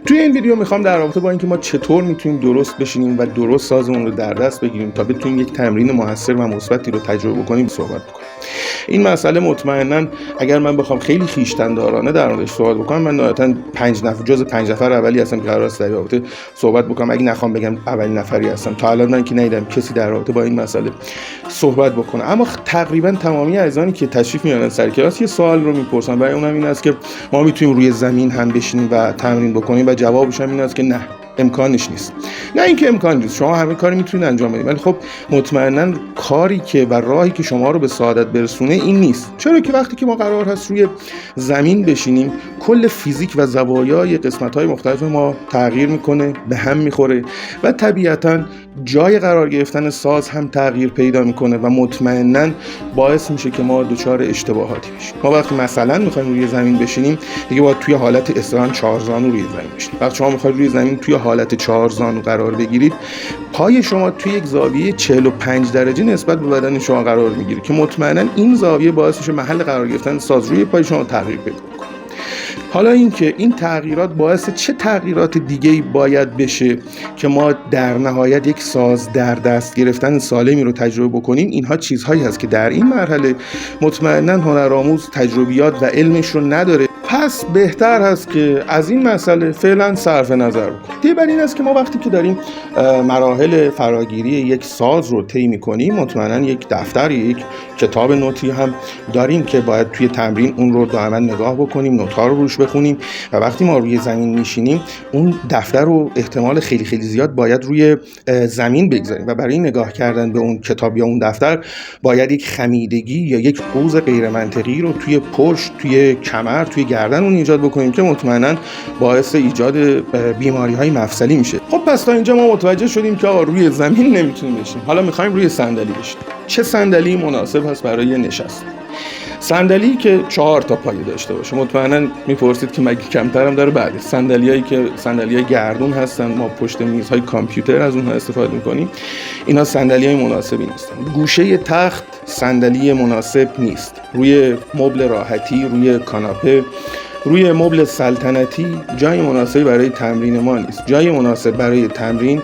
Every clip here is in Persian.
توی این ویدیو میخوام در رابطه با اینکه ما چطور میتونیم درست بشینیم و درست سازمون رو در دست بگیریم تا بتونیم یک تمرین موثر و مثبتی رو تجربه کنیم صحبت بکنیم. این مسئله مطمئنا اگر من بخوام خیلی خویشتن‌دارانه در موردش صحبت بکنم، من نهایتاً 5 نفر اولی هستم که قرار است در رابطه صحبت بکنم. اگه نخوام بگم اولین نفری هستم. تا الان من که ندیدم کسی در رابطه با این مسئله صحبت بکنه. اما تقریبا تمامی عزیزانی که تشریف میارن سر کلاس یه سوال رو میپرسن، برای اونم این است که ما میتونیم روی زمین هم بشینیم و تمرین بکنیم، و جوابش هم این است که نه، امکانش نیست. نه اینکه امکان نیست، شما همه کاری میتونید انجام بدید، ولی خب مطمئنا کاری که و راهی که شما رو به سعادت برسونه این نیست. چرا که وقتی که ما قرار هست روی زمین بشینیم، کل فیزیک و زوایای قسمت‌های مختلف ما تغییر میکنه، به هم میخوره و طبیعتاً جای قرار گرفتن ساز هم تغییر پیدا میکنه و مطمئنا باعث میشه که ما دچار اشتباهاتی بشیم. ما وقتی مثلا میخوایم روی زمین بشینیم، دیگه باید توی حالت اصطلاحاً 4 زانو روی زمین بشینیم. وقتی شما میخواید روی زمین توی حالت 4 زانو قرار بگیرید، پای شما توی یک زاویه 45 درجه نسبت به بدن شما قرار میگیره که مطمئنا این زاویه باعث میشه محل قرار گرفتن ساز روی پای شما تغییر پیدا کنه. حالا اینکه این تغییرات باعث چه تغییرات دیگه‌ای باید بشه که ما در نهایت یک ساز در دست گرفتن سالمی رو تجربه بکنیم، اینها چیزهایی هست که در این مرحله مطمئنا هنرآموز تجربیات و علمش رو نداره. پس بهتر هست که از این مسئله فعلا صرف نظر بکنیم. بر این است که ما وقتی که داریم مراحل فراگیری یک ساز رو طی می‌کنیم، مطمئنا یک دفتر، یک کتاب نوتی هم داریم که باید توی تمرین اون رو دائما نگاه بکنیم، نوت‌ها رو روش بخونیم و وقتی ما روی زمین میشینیم اون دفتر رو احتمال خیلی خیلی زیاد باید روی زمین بگذاریم و برای نگاه کردن به اون کتاب یا اون دفتر باید یک خمیدگی یا یک قوز غیر منطقی رو توی پشت، توی کمر، توی گردن اون ایجاد بکنیم که مطمئنا باعث ایجاد بیماری‌های مفصلی میشه. خب پس تا اینجا ما متوجه شدیم که روی زمین نمیتونیم بشینیم. حالا می‌خوایم روی صندلی بشینیم. چه صندلی مناسب هست برای نشست؟ صندلی که 4 تا پایه داشته باشه. مطمئنا میپرسید که مگه کمتر هم داره؟ بله، صندلیایی که صندلیای گردون هستن، ما پشت میزهای کامپیوتر از اونها استفاده میکنیم، اینا صندلیای مناسبی نیستن. گوشه تخت صندلی مناسب نیست. روی مبل راحتی، روی کاناپه، روی مبل سلطنتی جای مناسبی برای تمرین ما نیست. جای مناسب برای تمرین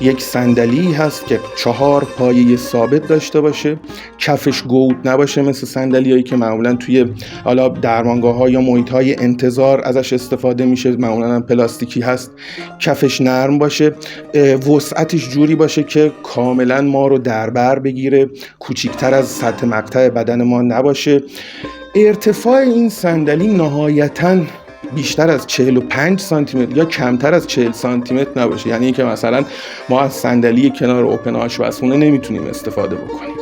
یک صندلی هست که 4 پایه ثابت داشته باشه، کفش گود نباشه مثل صندلیایی که معمولا توی حالا درمانگاه‌ها یا محیط‌های انتظار ازش استفاده میشه، معمولا هم پلاستیکی هست. کفش نرم باشه، وسعتش جوری باشه که کاملا ما رو در بر بگیره، کوچیک‌تر از سطح مقطع بدن ما نباشه. ارتفاع این صندلی نهایتاً بیشتر از 45 سانتی متر یا کمتر از 40 سانتی متر نباشه. یعنی اینکه مثلا ما از صندلی کنار اوپن آشپزخونه نمیتونیم استفاده بکنیم.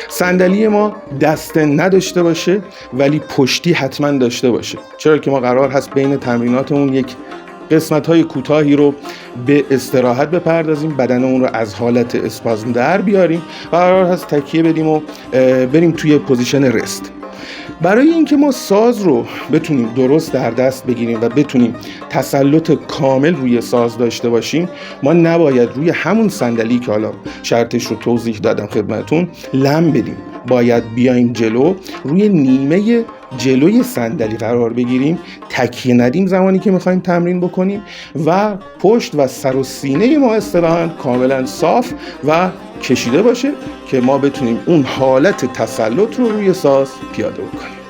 صندلی ما دسته نداشته باشه ولی پشتی حتما داشته باشه. چرا که ما قرار هست بین تمریناتمون یک قسمت‌های کوتاهی رو به استراحت بپردازیم، بدنمون رو از حالت اسپازم در بیاریم و قرار هست تکیه بدیم و بریم توی پوزیشن رست. برای اینکه ما ساز رو بتونیم درست در دست بگیریم و بتونیم تسلط کامل روی ساز داشته باشیم، ما نباید روی همون صندلی که حالا شرطش رو توضیح دادم خدمتون لم بدیم. باید بیایم جلو، روی نیمه جلوی صندلی قرار بگیریم، تکیه ندیم زمانی که میخوایم تمرین بکنیم و پشت و سر و سینه ما اصطلاحاً کاملا صاف و کشیده باشه که ما بتونیم اون حالت تسلط رو روی ساز پیاده بکنیم.